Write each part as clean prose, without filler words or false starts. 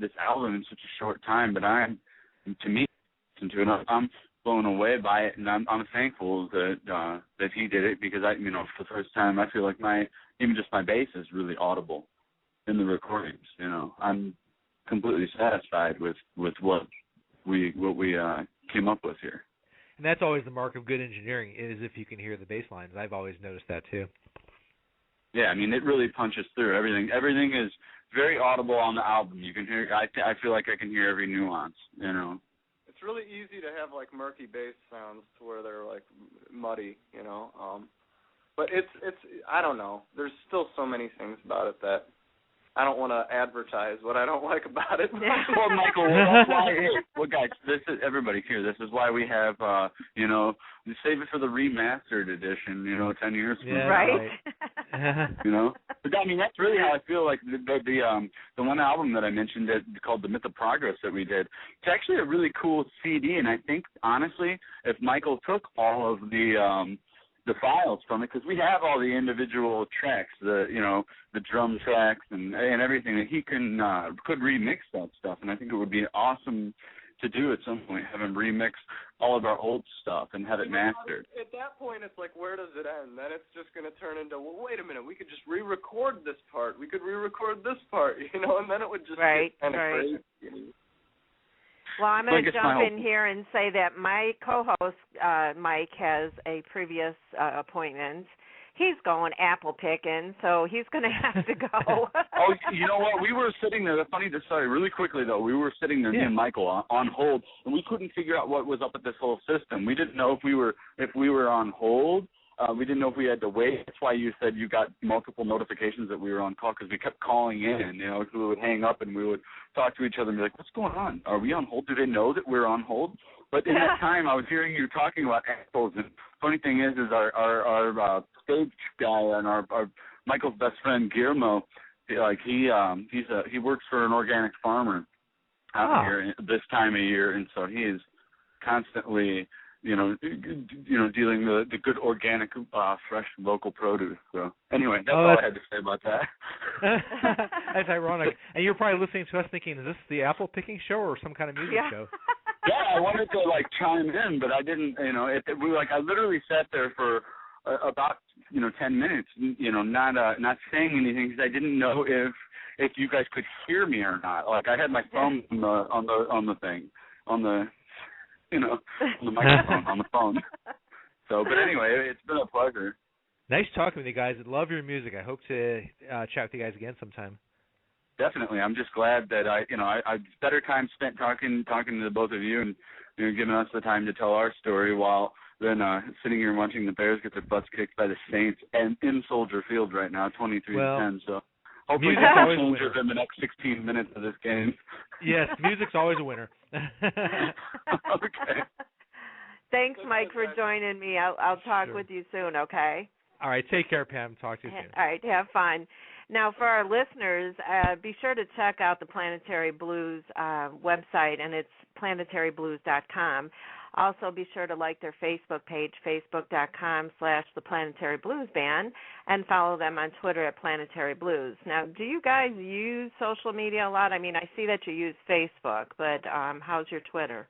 this album in such a short time, but to me, listen to it, I'm blown away by it, and I'm thankful that he did it, because for the first time, I feel like even just my bass is really audible in the recordings. I'm completely satisfied with what we came up with here. And that's always the mark of good engineering, is if you can hear the bass lines. I've always noticed that too. Yeah, it really punches through everything. Everything is very audible on the album. You can hear. I feel like I can hear every nuance. It's really easy to have like murky bass sounds to where they're like muddy. But it's I don't know. There's still so many things about it that I don't want to advertise what I don't like about it. Well, Michael, that's why. Guys, this is everybody here. This is why we have, we save it for the remastered edition. 10 years from now. Right. But that's really how I feel like the one album that I mentioned called The Myth of Progress that we did. It's actually a really cool CD, and I think honestly, if Michael took all of the files from it, because we have all the individual tracks, the drum tracks and everything, that he could remix that stuff, and I think it would be awesome to do at some point, have him remix all of our old stuff and have it mastered. At that point, it's like, where does it end? Then it's just going to turn into, well, wait a minute, we could just re-record this part, we could re-record this part, and then it would just get kind of crazy. Well, I'm going to jump in here and say that my co-host, Mike, has a previous appointment. He's going apple picking, so he's going to have to go. Oh, you know what? We were sitting there. Sorry, really quickly, though. We were sitting there, me and Michael, on hold, and we couldn't figure out what was up with this whole system. We didn't know if we were on hold. We didn't know if we had to wait. That's why you said you got multiple notifications that we were on call, because we kept calling in. So we would hang up and we would talk to each other and be like, what's going on? Are we on hold? Do they know that we're on hold? But in that time, I was hearing you talking about apples. And funny thing is our stage guy and our Michael's best friend, Guillermo, he works for an organic farmer out here this time of year. And so he is constantly dealing with the good organic, fresh, local produce. So anyway, that's all I had to say about that. That's ironic. And you're probably listening to us thinking, is this the apple picking show or some kind of music show? Yeah, I wanted to chime in, but I didn't. I literally sat there for about 10 minutes, not saying anything, because I didn't know if you guys could hear me or not. I had my phone on the thing, on the microphone, on the phone. So, but anyway, it's been a pleasure. Nice talking with you guys. I love your music. I hope to chat with you guys again sometime. Definitely. I'm just glad that I better time spent talking to the both of you and giving us the time to tell our story while then sitting here watching the Bears get their butts kicked by the Saints and in Soldier Field right now, 23-10. So hopefully that changes in the next 16 minutes of this game. Yes, music's always a winner. Okay. Thanks, Mike, for joining me. I'll talk with you soon, okay? All right, take care, Pam. Talk to you soon. All right, have fun. Now, for our listeners, be sure to check out the Planetary Blues website, and it's planetary-blues-band. Also, be sure to like their Facebook page, facebook.com/the-planetary-blues-band, and follow them on Twitter at Planetary Blues. Now, do you guys use social media a lot? I mean, I see that you use Facebook, but how's your Twitter?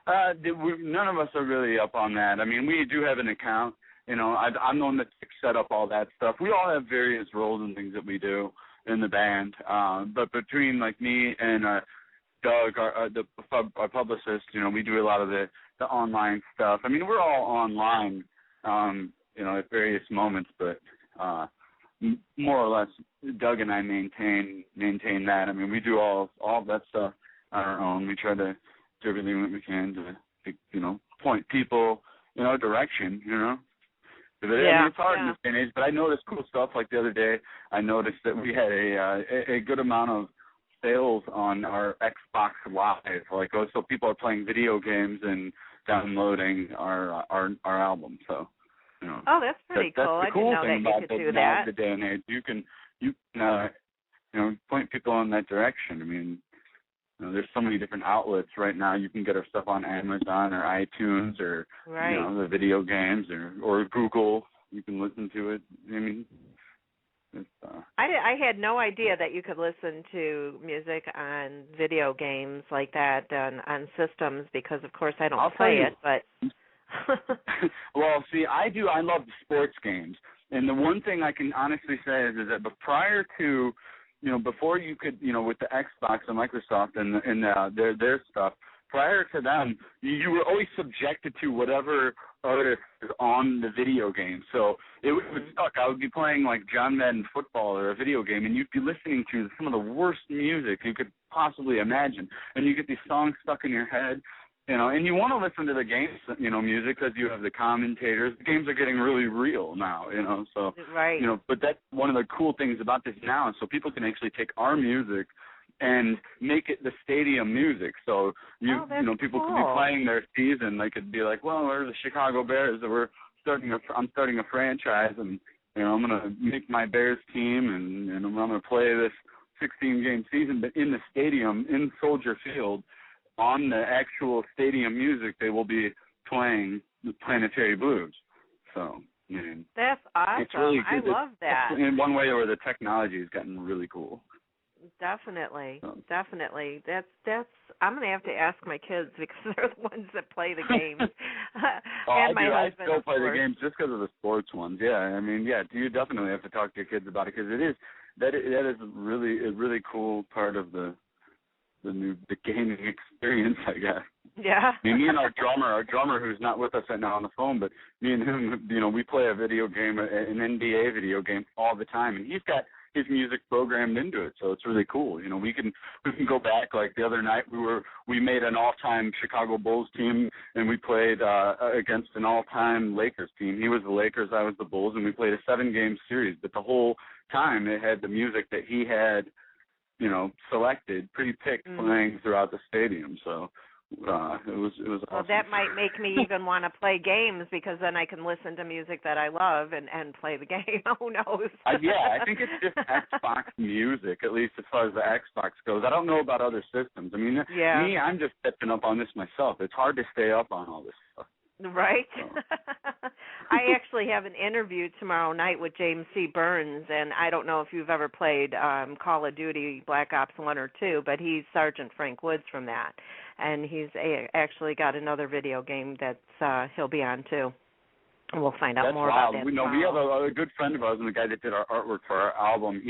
None of us are really up on that. I mean, we do have an account. I'm the one that set up all that stuff. We all have various roles and things that we do in the band. But between me and Doug, our publicist, we do a lot of the online stuff. I mean, we're all online, at various moments, but more or less, Doug and I maintain that. I mean, we do all that stuff on our own. We try to do everything that we can to point people in our direction, it's hard in this day and age, but I noticed cool stuff. Like the other day, I noticed that we had a good amount of sales on our Xbox Live. So people are playing video games and downloading our album. So, Oh, that's pretty cool. That's the cool thing about the day and age. You can point people in that direction. I mean, there's so many different outlets right now. You can get our stuff on Amazon or iTunes or the video games or Google. You can listen to it. I mean, I had no idea that you could listen to music on video games like that on systems because, of course, I don't play it. But well, see, I do. I love sports games, and the one thing I can honestly say is that prior to, before you could, with the Xbox and Microsoft and their stuff, prior to them, you were always subjected to whatever artist is on the video game. So it would suck. I would be playing like John Madden football or a video game, and you'd be listening to some of the worst music you could possibly imagine, and you get these songs stuck in your head. And you want to listen to the games, music because you have the commentators. The games are getting really real now, so, right. But that's one of the cool things about this now. So people can actually take our music and make it the stadium music. So, people could be playing their season. They could be like, well, we're the Chicago Bears. I'm starting a franchise, and, I'm going to make my Bears team, and I'm going to play this 16-game season, but in the stadium, in Soldier Field, on the actual stadium music, they will be playing the Planetary Blues. So, that's awesome. It's really I love that. In one way, or the technology has gotten really cool. Definitely. That's. I'm going to have to ask my kids because they're the ones that play the games. And my husband. I still play the games just because of the sports ones. Yeah, you definitely have to talk to your kids about it because that is really a really cool part of the gaming experience, I guess. Yeah. Me and our drummer who's not with us right now on the phone, but me and him, we play a video game, an NBA video game all the time, and he's got his music programmed into it, so it's really cool. We can go back. Like the other night, we made an all-time Chicago Bulls team, and we played against an all-time Lakers team. He was the Lakers, I was the Bulls, and we played a 7-game series. But the whole time, it had the music that he had, selected, pre-picked, playing throughout the stadium. So it was awesome. Well, that might make me even want to play games because then I can listen to music that I love and play the game. Who knows? I think it's just Xbox music, at least as far as the Xbox goes. I don't know about other systems. Me, I'm just stepping up on this myself. It's hard to stay up on all this stuff. Right. So. I actually have an interview tomorrow night with James C. Burns, and I don't know if you've ever played Call of Duty Black Ops 1 or 2, but he's Sergeant Frank Woods from that. And he's actually got another video game that he'll be on, too. And we'll find out more about that tomorrow. We have a good friend of ours, and the guy that did our artwork for our album.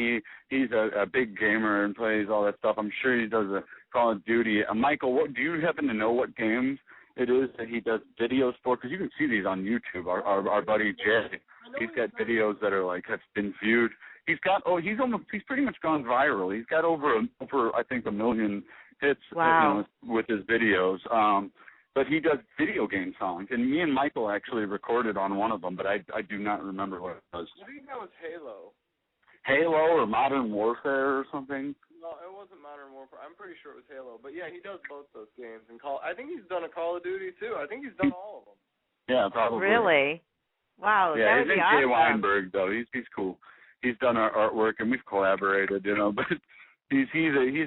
He's a big gamer and plays all that stuff. I'm sure he does a Call of Duty. Michael, do you happen to know what games it is that he does videos for? Because you can see these on YouTube. Our buddy Jay, he's got videos that are have been viewed. He's pretty much gone viral. He's got over I think 1 million hits. Wow. With his videos. But he does video game songs, and me and Michael actually recorded on one of them, but I do not remember what it was. I think that was Halo. Halo or Modern Warfare or something. No, it wasn't Modern Warfare. I'm pretty sure it was Halo. But, yeah, he does both those games. And I think he's done a Call of Duty, too. I think he's done all of them. Yeah, probably. Really? Wow, yeah, that would be Jay awesome. Weinberg, though. He's cool. He's done our artwork, and we've collaborated, but he's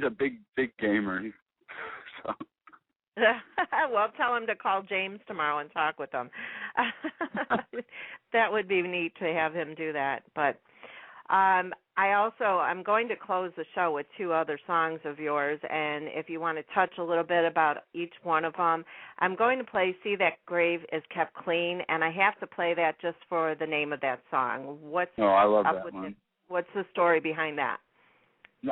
a big gamer. So. Well, tell him to call James tomorrow and talk with him. That would be neat to have him do that. But I'm going to close the show with 2 other songs of yours, and if you want to touch a little bit about each one of them, I'm going to play See That Grave Is Kept Clean, and I have to play that just for the name of that song. I love that one. What's the story behind that?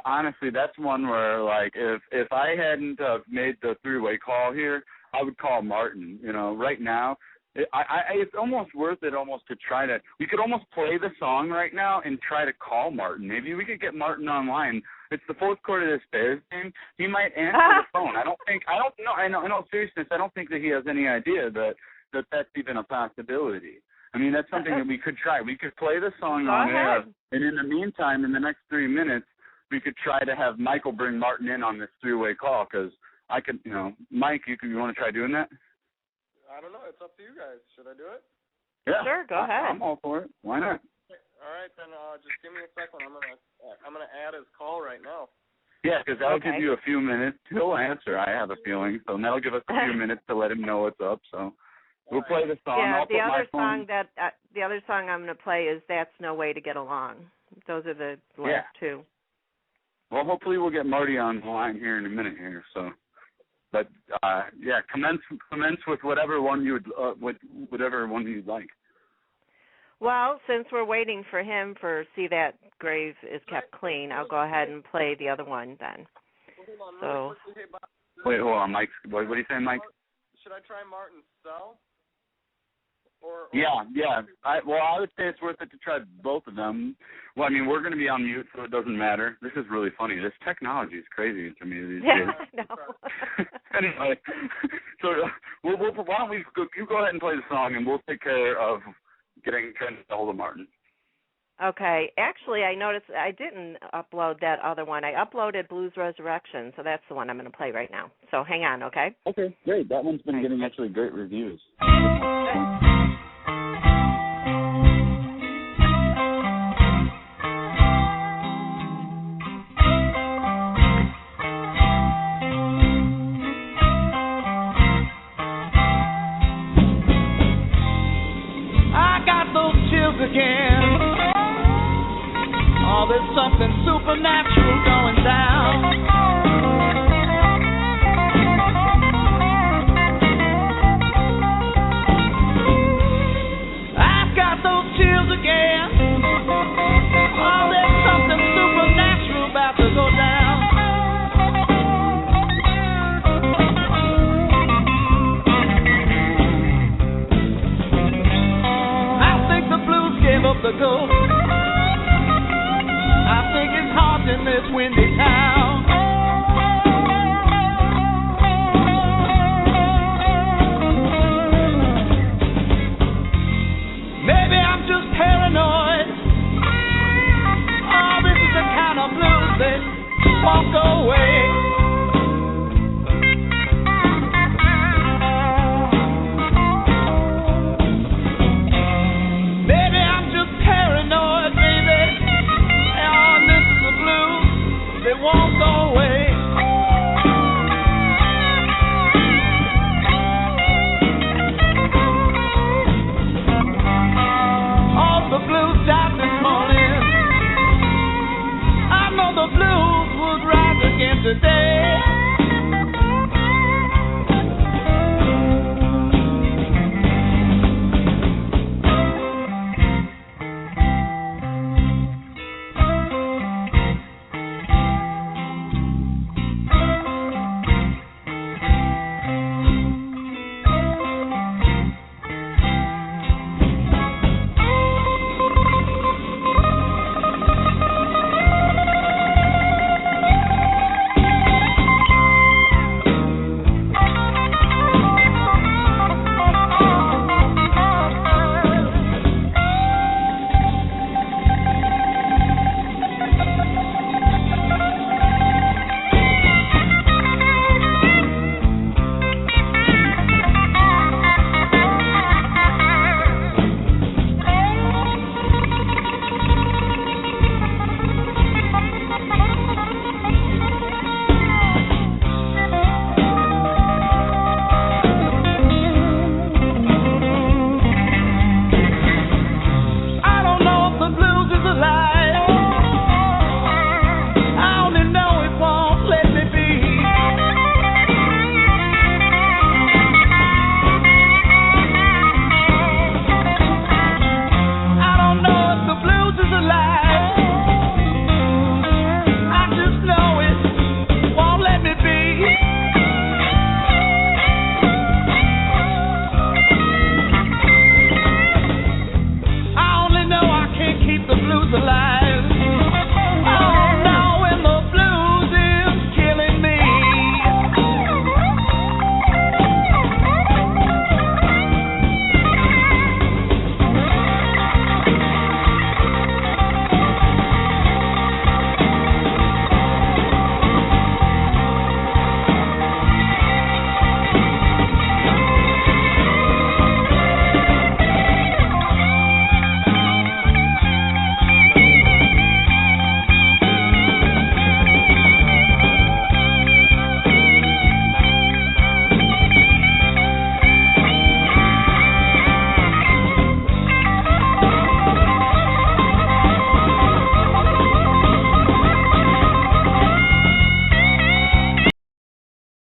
Honestly, that's one where, if I hadn't made the 3-way call here, I would call Martin. Right now, it's almost worth it to try to. We could almost play the song right now and try to call Martin. Maybe we could get Martin online. It's the fourth quarter of this Bears game. He might answer the phone. I don't know. Seriousness, I don't think that he has any idea that that's even a possibility. That's something that we could try. We could play the song on air, and in the meantime, in the next 3 minutes, we could try to have Michael bring Martin in on this 3-way call, because I could, Mike, you want to try doing that? I don't know. It's up to you guys. Should I do it? Yeah. Sure, go ahead. I'm all for it. Why not? All right, then just give me a second. I'm gonna add his call right now. Yeah, because that'll give you a few minutes. He'll answer, I have a feeling. So that'll give us a few minutes to let him know what's up. So we'll play the song. Yeah, the other song I'm going to play is That's No Way to Get Along. Those are the last two. Well, hopefully we'll get Marty on the line here in a minute here. So, but commence with whatever one you would, whatever one you'd like. Well, since we're waiting for him for See That Grave Is Kept Clean, I'll go ahead and play the other one then. So. Wait, hold on, Mike. What are you saying, Mike? Should I try Martin Sell? Yeah. I would say it's worth it to try both of them. Well, I mean, we're going to be on mute, so it doesn't matter. This is really funny. This technology is crazy to me these days. Yeah, I know. Anyway, so why don't you go ahead and play the song, and we'll take care of trying to get hold of Martin. Okay. Actually, I noticed I didn't upload that other one. I uploaded Blues Resurrection, so that's the one I'm going to play right now. So hang on, okay? Okay, great. That one's been getting actually great reviews. I got those chills again. Oh, there's something supernatural